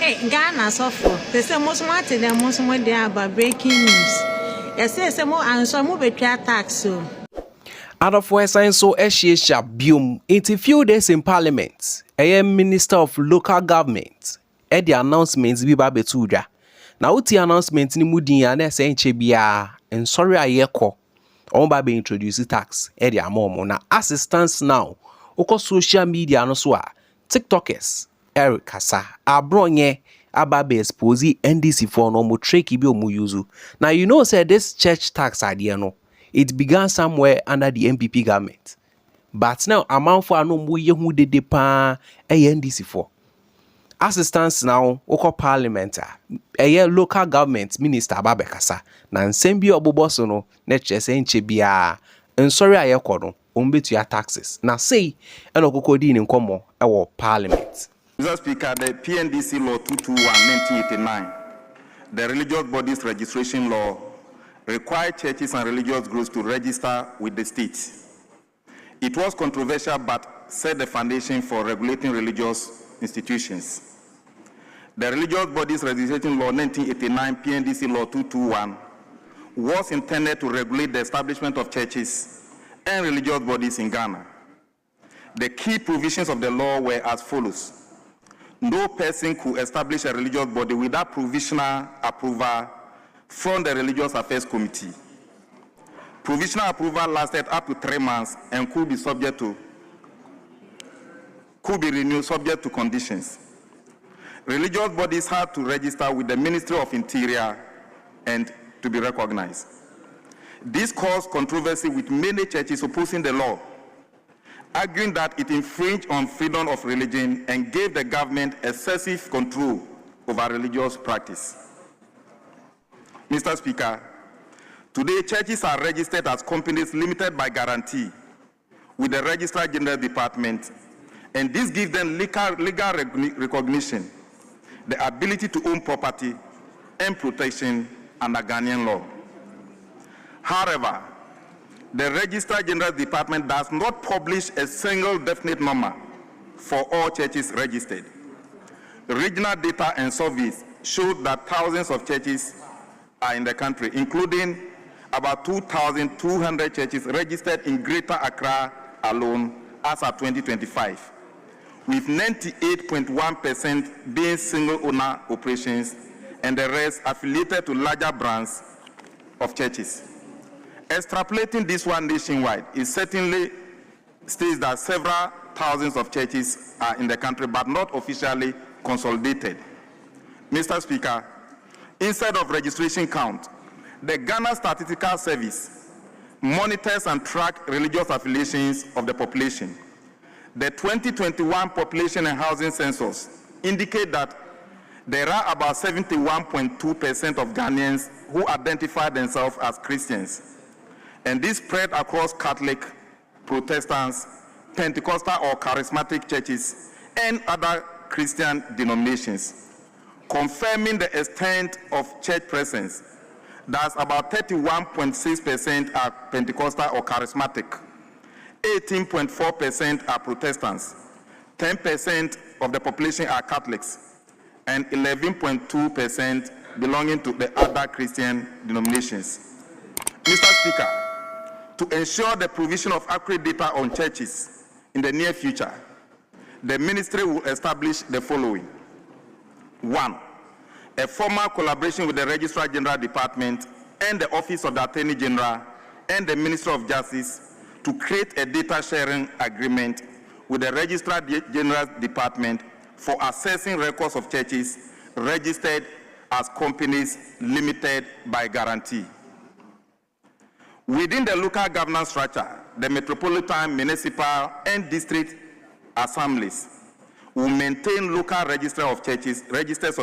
Hey, Ghana suffer. They say most want them most when they about breaking news. They say more and some will be tax so. Out of West Science so Eshiesha Bium, in a few days in Parliament, Minister of Local Government, the announcements be babetuja. Now the announcement ni mudi and saying chebia and sorry ayeko. On babe introduce tax, the amomo na assistance now. Oko social media no so TikTokers, Eric Kasa, Abronye, ababe expose NDC for no mo tricky bi omu yuzu. Now you know say this church tax idea no. It began somewhere under the MPP government. But now, amount for no more who did the pan NDC for. Assistance now, oko parliamenter, local government minister Babekasa, na nsembi obobosono, neche se nchebia, sorry ayekono, to your taxes. Na say, eno kokodi in komo, ewo parliament. Mr. Speaker, the PNDC Law 221/1989, the Religious Bodies Registration Law, required churches and religious groups to register with the state. It was controversial but set the foundation for regulating religious institutions. The Religious Bodies Registration Law 1989, PNDC Law 221, was intended to regulate the establishment of churches and religious bodies in Ghana. The key provisions of the law were as follows. No person could establish a religious body without provisional approval from the Religious Affairs Committee. Provisional approval lasted up to 3 months and could be renewed subject to conditions. Religious bodies had to register with the Ministry of Interior and to be recognized. This caused controversy with many churches opposing the law, arguing that it infringed on freedom of religion and gave the government excessive control over religious practice. Mr. Speaker, today churches are registered as companies limited by guarantee with the Registrar General Department, and this gives them legal recognition, the ability to own property and protection under Ghanaian law. However, the Registrar General Department does not publish a single definite number for all churches registered. Regional data and surveys showed that thousands of churches are in the country, including about 2,200 churches registered in Greater Accra alone as of 2025, with 98.1% being single-owner operations and the rest affiliated to larger brands of churches. Extrapolating this one nationwide, it certainly states that several thousands of churches are in the country but not officially consolidated. Mr. Speaker, instead of registration count, the Ghana Statistical Service monitors and tracks religious affiliations of the population. The 2021 population and housing census indicate that there are about 71.2% of Ghanaians who identify themselves as Christians, and this spread across Catholic, Protestants, Pentecostal or Charismatic churches, and other Christian denominations, confirming the extent of church presence. That's about 31.6% are Pentecostal or Charismatic, 18.4% are Protestants, 10% of the population are Catholics, and 11.2% belonging to the other Christian denominations. Mr. Speaker, to ensure the provision of accurate data on churches in the near future, the ministry will establish the following. 1, a formal collaboration with the Registrar General Department and the Office of the Attorney General and the Ministry of Justice to create a data sharing agreement with the Registrar General Department for assessing records of churches registered as companies limited by guarantee. Within the local governance structure, the metropolitan, municipal, and district assemblies will maintain local registers of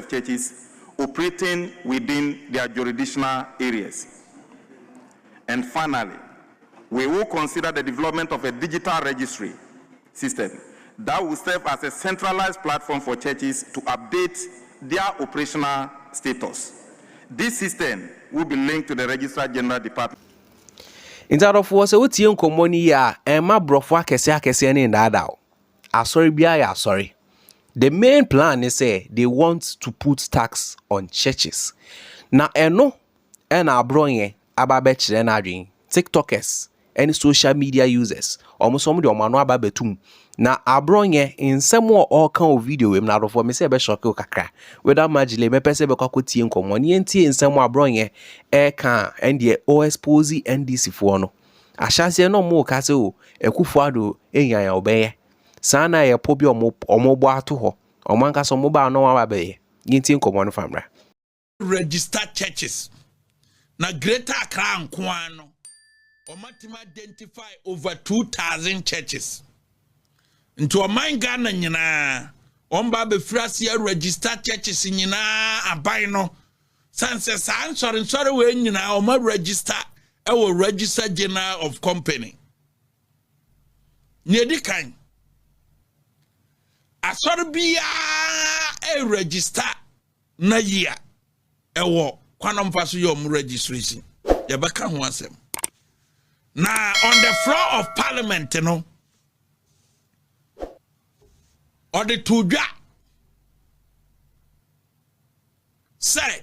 churches operating within their jurisdictional areas. And finally, we will consider the development of a digital registry system that will serve as a centralized platform for churches to update their operational status. This system will be linked to the Registrar General Department. Instead of was a wotie nkomo ni ya, ma brofo akese akese ne ndada o. Asori bia ya asori. The main plan is say they want to put tax on churches. Na eno ena Abronye ababechire na adwen TikTokers and social media users almost some de omano ababetum na Abronye nsem o kan o video we na rofo me se be shock kakra whether magile me pese be kwakotie nkomo ne entie nsem Abronye e kan and o expose NDC fo no ahyase no mo ka se o ekufo ado enyan ya obeye sana ye po bi omo ato ho omanka so mo ba no wa baye yintie nkomo no famra register churches na Greater Accra nkoa no omatima identify over 2,000 churches into oman Ghana nyina omba be frase register churches nyina aban no sanse san sorry we nyina oma register our register general of company nyedi kan asori bia register na year ewo kwanom faso yom registration yebeka ho asem na on the floor of parliament no or the tuja say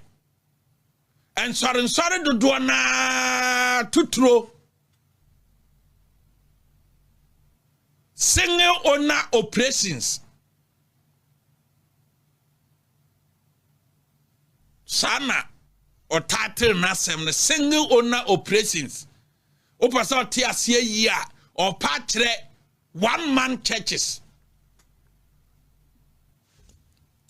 and sorry do na tutro single owner operations sana or title nasem the single owner operations opasa tiasie year or patre one man churches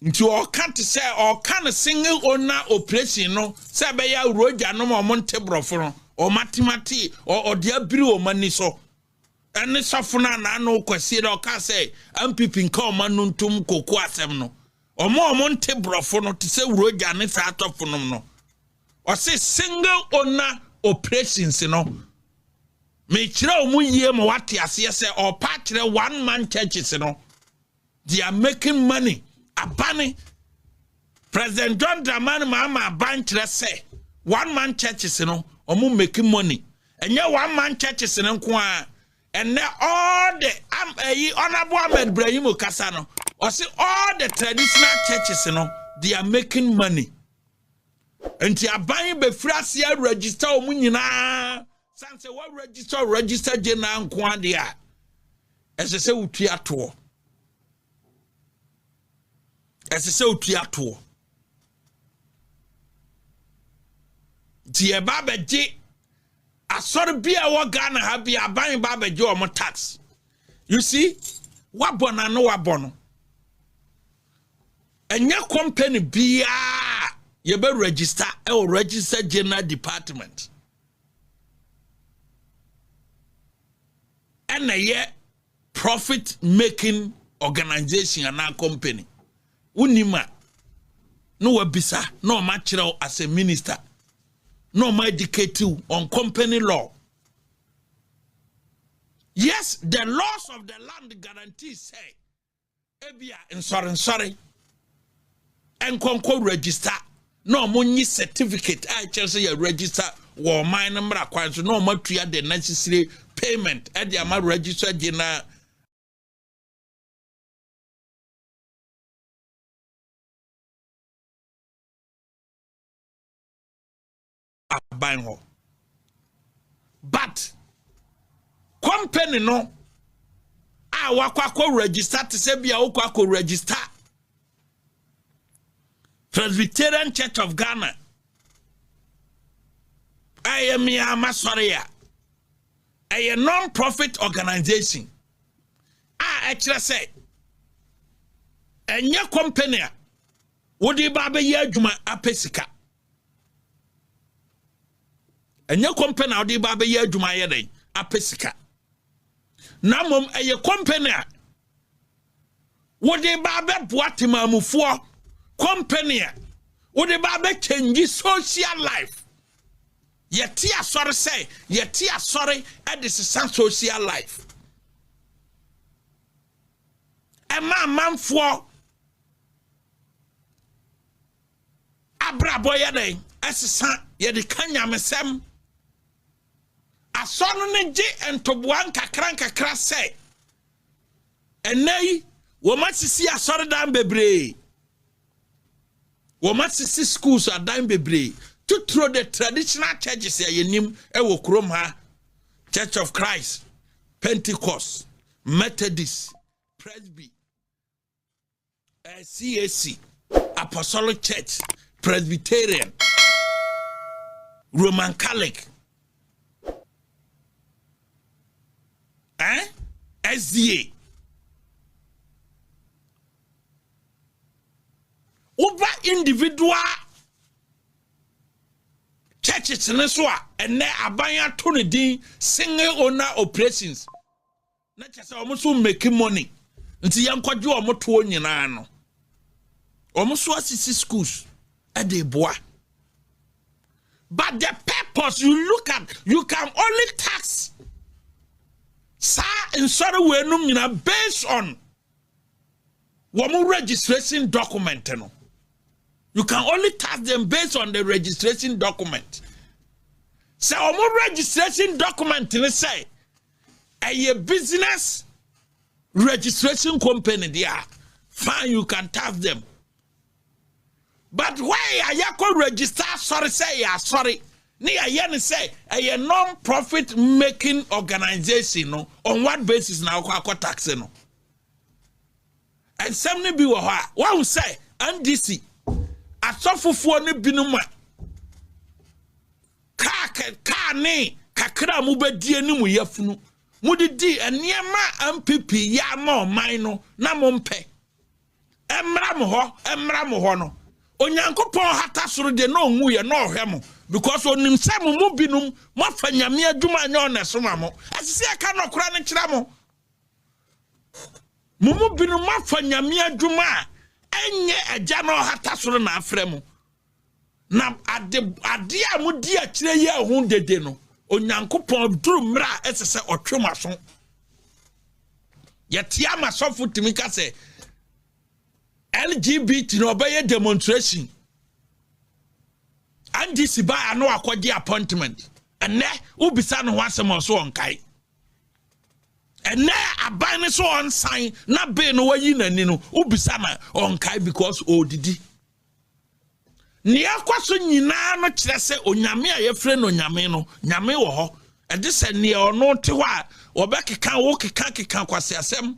into all can't say or can a single owner operation no say be ya roja no mo monte brofo or mathemati or dia biri o mani so ene sofuna na no kwasi do ka say ampipi nka o manu ntum koku asem no o mo monte brofo no to say roja ne sa atofo no or say single owner operations no me kira o mu yie mo wate ase say or patre one man churches no they are making money abani President John Dramani Mahama abankire say one man churches no omu making money and one man churches no nko a and all the honorable Ahmed Ibrahim Okasa no or say all the traditional churches no they are making money and ti aban be frase register omu nyina sanse what register general nko a dia ese se utua to ese se utua to die babeje asori bia wo Ghana ha bia aban babeje o mo tax you see wabona no wabono enya company bia ye be register e register general department and a profit making organization and a company unima no wabisa no material as a minister no my educate you on company law. Yes, the laws of the land guarantee say ebia sorry and conco register no money certificate I just say register or my number acquired no material the necessary payment at the amount registered in buying her. But company no I wakwa register to say bia okwa register Presbyterian Church of Ghana I am Masoria a non-profit organization actually say enya company wodi baba ye adwuma apesika enya company wodi baba ye adwuma ye den apesika namom eye company wodi baba boatemamufo company wodi baba change social life yeti asori say yeti asori at this social life man for abrabo ye den asesa ye de kanya mesem asono ne je entoboan kakran kakra say enai Woman sisi asori dan bebre. Woman sisi schools are dan bebre. To throw the traditional churches ya yenim ewo kurom ha. Church of Christ, Pentecost, Methodist, Presby, CAC, Apostolic Church, Presbyterian, Roman Catholic, SDA. Over individual churches in this and ne abaya to the single owner operations. Not just almost making money. Until young quadru or more 20 no. Almost was schools at the bois. But the purpose you look at, you can only tax. Sir, in sorry way no based on one registration document. You can only tax them based on the registration document. So, registration document say a business registration company there. Fine, you can tax them. But why are you register? Sorry, say yeah, sorry. Ni say a non-profit making organization. No, on what basis now tax no? And some be what will say NDC. Asofufuo ne binuma ka ne kakra mu bedie ne mu yafunu mudidi enema MPP ya ma oman no na mo mpe emra mo ho no onyankopon hata soro de na onwu ye na ohwe mo because onim se mu binum mo fa nyame adwuma anya onesoma mo asisi aka no kora ne kira mo mu binum mo fa nyame adwuma enye eja no hata soro na afremu na ade amudi a kire ye hu dede no onyankopon duru mra esese otwemaso yete amasofu timika se LGBT no obeye demonstration and this ba ano akodi appointment ene ubisa no wasem so onkai ene aban so on sign na be no wayi nani no ubisa na onkai because odidi ni akwaso nyina no kire se onyame a yefre no nyame no nyame wo ho ede se ne ono te ho a obekeka wo keka kwase asem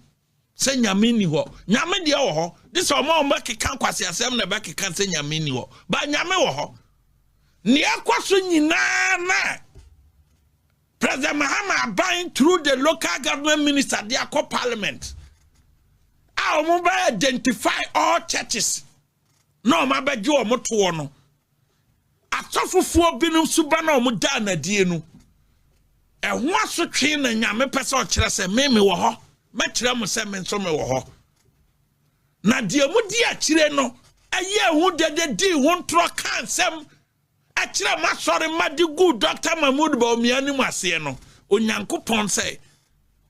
se nyame ni ho nyame de wo ho this omo obekeka kwase asem na bekeka se nyame ni ho ba nyame wo ho ni akwaso nyina na President Mahama buying through the local government minister their parliament. Our mobile identify all churches. No, my bed you are motono. A tofu for binum subano mudana dienu. And once to train and yame person chess meme wo, metram semen some wo. Na dia mudia chireno, a year who did the deal won't throw can some. Achira ma sorry ma di good Dr. Mahmoud ba omiani mwase no onyankopon say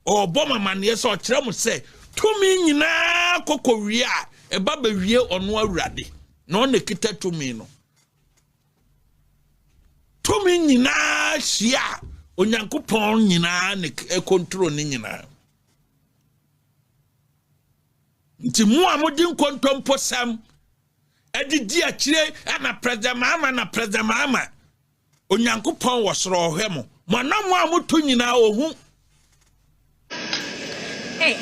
o boma mane so ochira mu say tumi nyina kokowie a e ba ba wie ono awurade na on ekita tumi no tumi nyina hia onyankopon nyina ne control ni nyina nti mu amodi nkontompo sam edidi akire ana President Mahama onyankopon wo soro ohwemo monamo amoto nyina ohu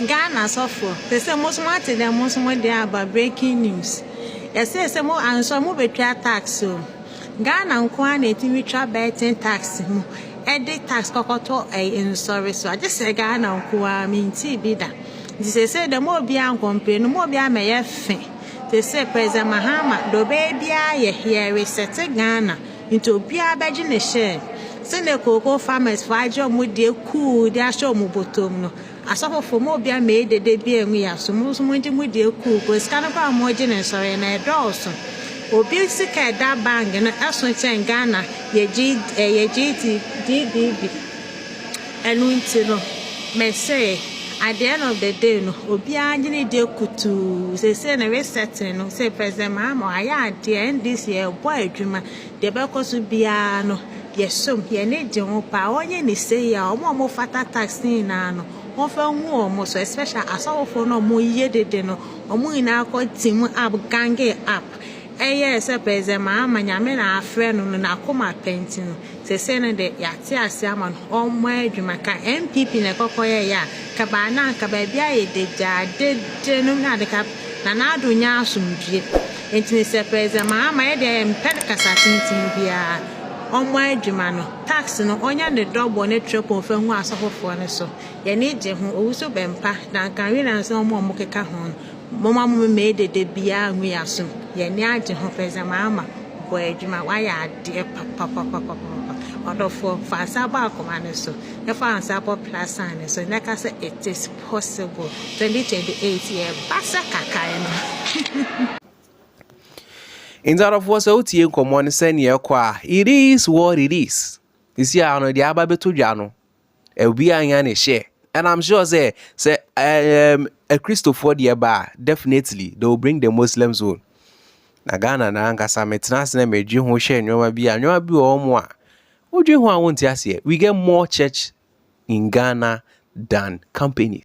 Ghana suffer pese mosmate dem mosmo dey about breaking news say mo anso mo betwa tax so Ghana nko na etimi twa betting tax mu edit tax kokoto insure so I just say Ghana nko a minti bi da say dem obi an compare no mo obi ameye fe. They say President Mahama do baby ye here reset Ghana into Bia Bajin share. Send the cocoa farmers for a job with their cool, their show mubotum. No, I suffer for more beer made the debut and we have some most winting with their cool, because Canada more generous or in a Dawson. Or big sick at that bang and a Ghana, ye GDB. And Wintino may say. At the end of the day, no, Obianjini de Kutu, say, na resetting, no, say, President Mahama, I at the end this year, boy, dreamer, the Becos Biano, yes, some, ye need your power, ye say, ya, or more fata tax in, no, won fa hu omo so especially asawofo no mo yedede no omo ina akọ team up gange up se peze Mahama nyame na afre no na akoma penti no se ne de yate ase ama no omo adwuma ka MPP na kokoye ya ka ba na ka ba bia ye de jade no na de ka na adonya asumdie enti se peze Mahama ye de mped kasa tintin bia omo adwuma no tax no onya ne double ne triple fa hu asofofo ne so ye ne je hu owuso bempa na kan wi na so omo keka ho mama me de bia hu yasum ye ne age ho peze Mahama bo adwuma wa ya de papa odofo fa saba akoma ne so e fa saba plus ne so na ka say it is possible 2028 year basa kakai no in that of was out here common send ye kwa it is what it is. This year on the ababeto jano e we an share and I'm sure say a Christopher Diaba definitely they will bring the Muslims home. Na Ghana na ankasa metena se na medwi ho hye nyoba bi o mo a odwi ho a wonti ase we get more church in Ghana than companies.